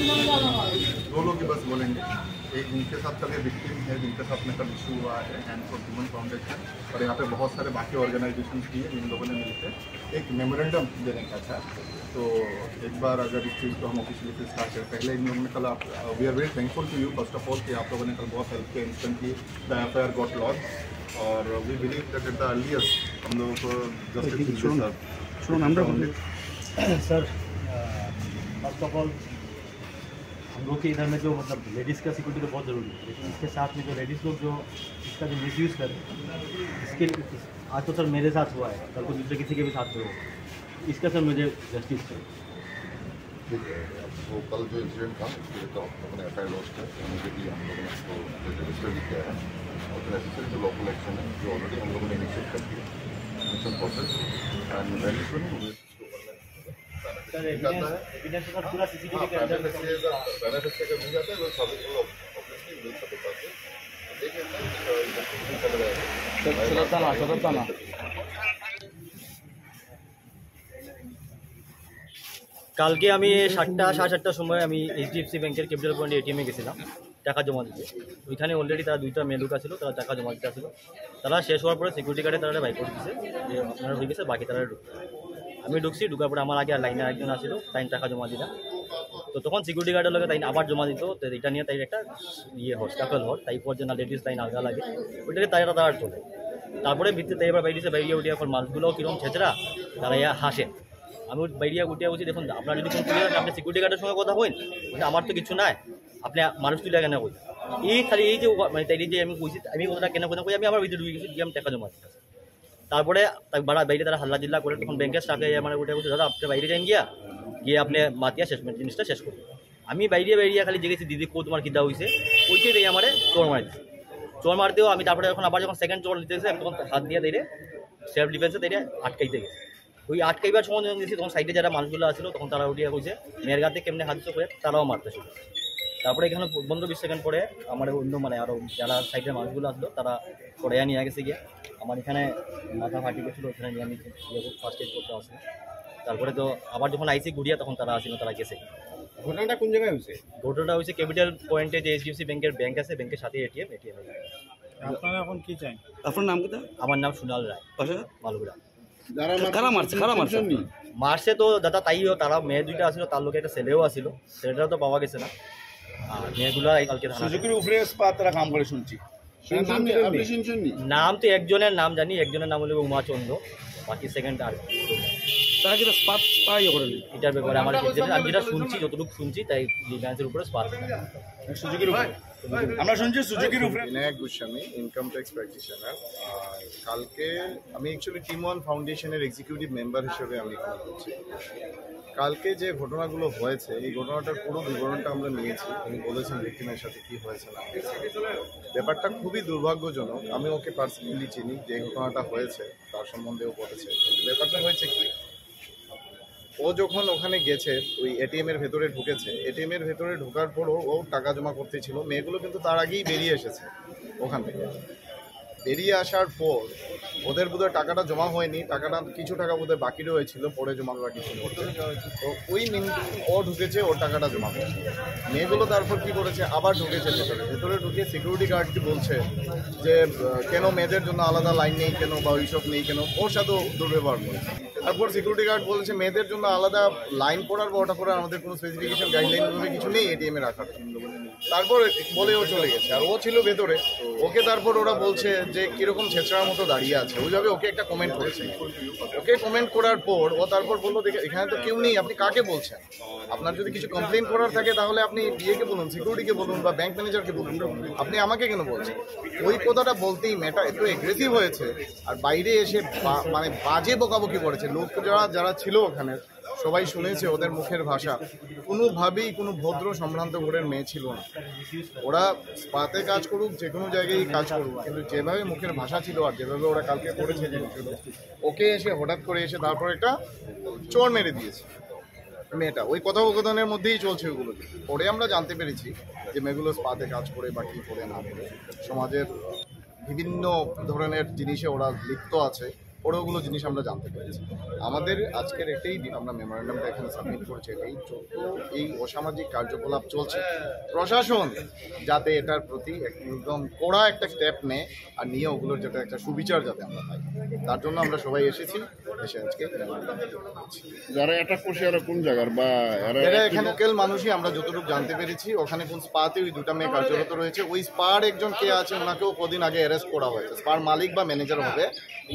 दो लोग ही बस बोलेंगे, एक जिनके साथ कल विक्टिम है, जिनके साथ में कल इशू हुआ है हैंड फॉर ह्यूमन फाउंडेशन, और यहाँ पे बहुत सारे बाकी ऑर्गेनाइजेशन भी है, इन लोगों ने मिलकर एक मेमोरेंडम देने का था। तो एक बार अगर इस चीज़ को हम ऑफिशियली से स्टार्ट करें, पहले इन लोगों ने कल we are very thankful to you first of all कि आप लोगों ने कल बहुत हेल्प किया, instantly the FIR got launch, और we believe that at the earliest हम लोगों को justice sir first of all हम लोग के इधर में जो मतलब लेडीज़ का सिक्योरिटी तो बहुत ज़रूरी है, लेकिन इसके साथ में जो लेडीज़ लोग जो इसका जो मिसयूज़ करें, इसके आज तो सर मेरे साथ हुआ है, कल को दूसरे किसी के भी साथ हो, इसका सर मुझे जस्टिस करें। वो कल जो इंसिडेंट था उसके तो अपने एफ आई आर लॉन्च किया, इमीडिएटली हम लोगों ने उसको रजिस्टर भी किया है, और नेसेसरी जो लॉकल एक्शन है जो ऑलरेडी हम लोगों ने इनिशिएट कर दिया process and very soon evidence का पूरा सीसीटीवी के अंदर बेनिफिट अगर मिल जाता है वो सर्विस को ऑब्वियसली मिल सकता है। देखिए चलता ना কালকে আমি 7টা সাড়ে 7টার সময় আমি এইচডিএফসি ব্যাংকের ক্যাপিটাল পয়েন্টে এটিএমে গেছিলাম টাকা জমা দিতে। ওইখানে অলরেডি তারা 2টা মেয়ে লোক ছিল, তারা টাকা জমা দিতে আসছিল। তারা শেষ হওয়ার পরে সিকিউরিটি গার্ডে তারা বাইক করে দিচ্ছে যে আপনারা হয়ে গেছে, বাকি তারা ঢুকতে। আমি ঢুকছি, ঢুকার পরে আমার আগে আর লাইনে একজন আসছিল, তাই টাকা জমা দিলাম। তো তখন সিকিউরিটি গার্ডের লগে তাই আবার জমা দিত, তো এটা নিয়ে তাই একটা স্কাফেল হল, তাই পর না লেডিস লাইন আলগা লাগে, ওইটাকে তারা চলে। তারপরে ভিত্তিতে তাই এবার বাইরে বাইরিয়ে উঠিয়ে এখন মাছগুলোও কীরকম ছেঁচড়া, তারা হাসে। আমি বাইরিয়া উঠিয়া বলছি, দেখুন আপনার যদি কোনো ক্লিয়ার আপনি সিকিউরিটি গার্ডের সঙ্গে কথা হইন, আমার তো কিছু নাই, আপনি মানুষ তুলে কেন কই এই খালি এই যে মানে তাই যে আমি কইছি, আমি কথাটা কেন কই আমি আমার ভিতরে ঢুকে গেছি, গিয়ে আমি টাকা জমা দিচ্ছি। তারপরে বাইরে তারা হাল্লা জিল্লা করে, তখন ব্যাংকের স্টাফে আমার উঠে বলছে, দাদা আপনি বাইরে যান গিয়ে আপনি মাতিয়া শেষ জিনিসটা শেষ করুন। আমি বাইরিয়া খালি জেগেছি, দিদি কো তোমার কিদা হয়েছে, ওইটাই দিয়ে আমার চোর মারি দিচ্ছে। চোর মারতেও আমি তারপরে যখন আবার যখন সেকেন্ড চোর দিতে গেছে, আমি তখন হাত দিয়ে দিয়ে সেলফ ডিফেন্সে দিয়ে আটকাইতে গেছে। ওই আটকাইবার সময় যখন গেছি, তখন সাইডে যারা মানুষগুলো আসছিল তখন তারা উঠিয়া কইছে মেয়ের গাতে কেমনি হাত করে তারাও মারতে শুরু। তারপরে এখানে 15-20 সেকেন্ড পরে আমার অন্য মানে আরও যারা সাইডের মানুষগুলো আসলো তারা পরে নিয়ে গেছে গিয়ে। আমার এখানে মাথা ফাটি গেছিলো, ওখানে নিয়ে আমি ফার্স্ট এড করতে আসি। তারপরে তো আবার যখন আইসি ঘুরিয়া তখন তারা আসিল, তারা গেছে। ঘটনাটা কোন জায়গায় হয়েছে? ঘটনাটা হয়েছে ক্যাপিটাল পয়েন্টে, যে এইচডিএফসি ব্যাংকের ব্যাংক আছে, ব্যাংকের সাথে এটিএম। আপনারা এখন কি চান? আপনার নাম কোথা? আমার নাম সুনাল রায়, মালুগুড়া। মারছে তো দাদা তাইও, তারা মেয়ে দুইটা আসলো, তার লোকে একটা ছেলেও আসিল, ছেলেটাও তো পাওয়া গেছে না। আর মেয়েগুলো কালকে সুজুকির উপরে তারা কাম করে শুনছি। নাম তো একজনের নাম জানি, একজনের নাম হলো উমাচন্দ্র, বাকি সেকেন্ড আর তারা কি স্পাত পাই করেন এটার ব্যাপারে আমার আমি যেটা শুনছি, যতটুকু শুনছি তাই লিগান্সের উপরে স্পাত সুজুকির উপরে আমরা শুনছি সুজুকির উপরে। Binayak Goswami, income tax practitioner. কালকে আমি অ্যাকচুয়ালি টিম ওয়ান ফাউন্ডেশনের এক্সিকিউটিভ মেম্বার হিসেবে আমি এখানে বলছি। কালকে যে ঘটনাগুলো হয়েছে, এই ঘটনাটার পুরো বিবরণটা আমরা নিয়েছি। উনি বলেছেন ভিক্টিমের সাথে কী হয়েছে না। ব্যাপারটা খুবই দুর্ভাগ্যজনক। আমি ওকে পার্সোনালি চিনি, যে ঘটনাটা হয়েছে তার সম্বন্ধেও বলেছে। ব্যাপারটা হয়েছে কি, ও যখন ওখানে গেছে ওই এটিএমের ভেতরে ঢুকেছে, এটিএমের ভেতরে ঢোকার পরও ও টাকা জমা করতেছিল। মেয়েগুলো কিন্তু তার আগেই বেরিয়ে এসেছে ওখান থেকে। বেরিয়ে আসার পর ওদের বোধহয় টাকাটা জমা হয়নি, টাকাটা কিছু টাকা বোধহয় বাকি রয়েছিল, পরে জমা বাকি ছিল। তো ওই মিনিট ও ঢুকেছে, ওর টাকাটা জমা করেছে। মেয়েগুলো তারপর কি করেছে, আবার ঢুকেছে ভেতরে ঢুকে সিকিউরিটি গার্ডকে বলছে যে কেন মেয়েদের জন্য আলাদা লাইন নেই কেন, বা ওইসব নেই কেন, ওর সাথেও দুর্ব্যবহার করেছে। তারপর সিকিউরিটি গার্ড বলেছে মেয়েদের জন্য আলাদা লাইন পড়ার বা ওটা করার আমাদের কোনো স্পেসিফিকেশন গাইডলাইন কিছু নেই এটিএমে রাখার। তারপর বলে ও চলে গেছে, আর ও ছিল ভেতরে। ওকে তারপর ওরা বলছে যে কিরকম ছেঁচড়ার মতো দাঁড়িয়ে আছে, ওইভাবে ওকে একটা কমেন্ট করেছে। ওকে কমেন্ট করার পর ও তারপর বললো এখানে তো কেউ নেই, আপনি কাকে বলছেন? আপনার যদি কিছু কমপ্লেন করার থাকে তাহলে আপনি বিএকে বলুন, সিকিউরিটিকে বলুন, বা ব্যাংক ম্যানেজারকে বলুন, আপনি আমাকে কেন বলছেন? ওই কথাটা বলতেই মেয়েটা একটু এগ্রেসিভ হয়েছে, আর বাইরে এসে মানে বাজে বকাবকি করেছে। লোক যারা ছিল ওখানে সবাই শুনেছে ওদের মুখের ভাষা। কোনোভাবেই কোনো ভদ্র সম্ভ্রান্ত ঘরের মেয়ে ছিল না। ওরা স্পাতে কাজ করুক, যে কোনো জায়গায় কাজ করুক, কিন্তু যেভাবে মুখের ভাষা ছিল আর যেভাবে ওরা কালকে করেছে জিনিসগুলো, ওকে এসে হঠাৎ করে এসে তারপর একটা চোর মেরে দিয়েছে মেয়েটা। ওই কথোপকথনের মধ্যেই চলছে ওগুলো। পরে আমরা জানতে পেরেছি যে মেয়েগুলো স্পাতে কাজ করে বা কী করে না করে সমাজের বিভিন্ন ধরনের জিনিসে ওরা লিপ্ত আছে। ওগুলো জিনিস আমরা জানতে পেরেছি। আমাদের আজকের এটাই দিন, আমরা মেমোরেন্ডামটা এখানে সাবমিট করেছি, এই যত এই অসামাজিক কার্যকলাপ চলছে প্রশাসন যাতে এটার প্রতি একদম কড়া একটা স্টেপ নেয় আর নিয়ে ওগুলোর যাতে একটা সুবিচার যাতে আমরা পাই, তার জন্য আমরা সবাই এসেছি। এসে আজকে যারা অ্যাটাক করছে এরা কোন জায়গার বা এরা এখানে লোকাল মানুষই, আমরা যতটুকু জানতে পেরেছি ওখানে কোন স্পাতে ওই দুটা মেয়ে কার্যরত রয়েছে। ওই স্পার একজন কে আছে ওনাকেও কদিন আগে অ্যারেস্ট করা হয়েছে, স্পার মালিক বা ম্যানেজার হবে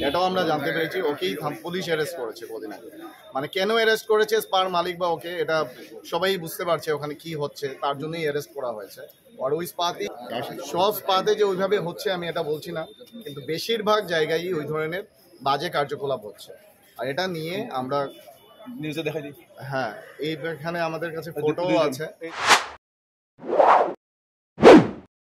এটাও আমরা জানতে পেরেছি। ওকেই পুলিশ অ্যারেস্ট করেছে কদিন আগে। মানে কেন অ্যারেস্ট করেছে স্পার মালিক বা ওকে, এটা সবাই বুঝতে পারছে ওখানে কি হচ্ছে, তার জন্যই অ্যারেস্ট করা হয়েছে। আর ওই স্পাতে সব স্পাতে যে ওইভাবে হচ্ছে আমি এটা বলছি না, কিন্তু বেশিরভাগ জায়গায় ওই ধরনের বাজে কার্যকলাপ হচ্ছে। আর এটা নিয়ে আমরা নিউজে দেখা যায়। হ্যাঁ, এইখানে আমাদের কাছে ফটো আছে।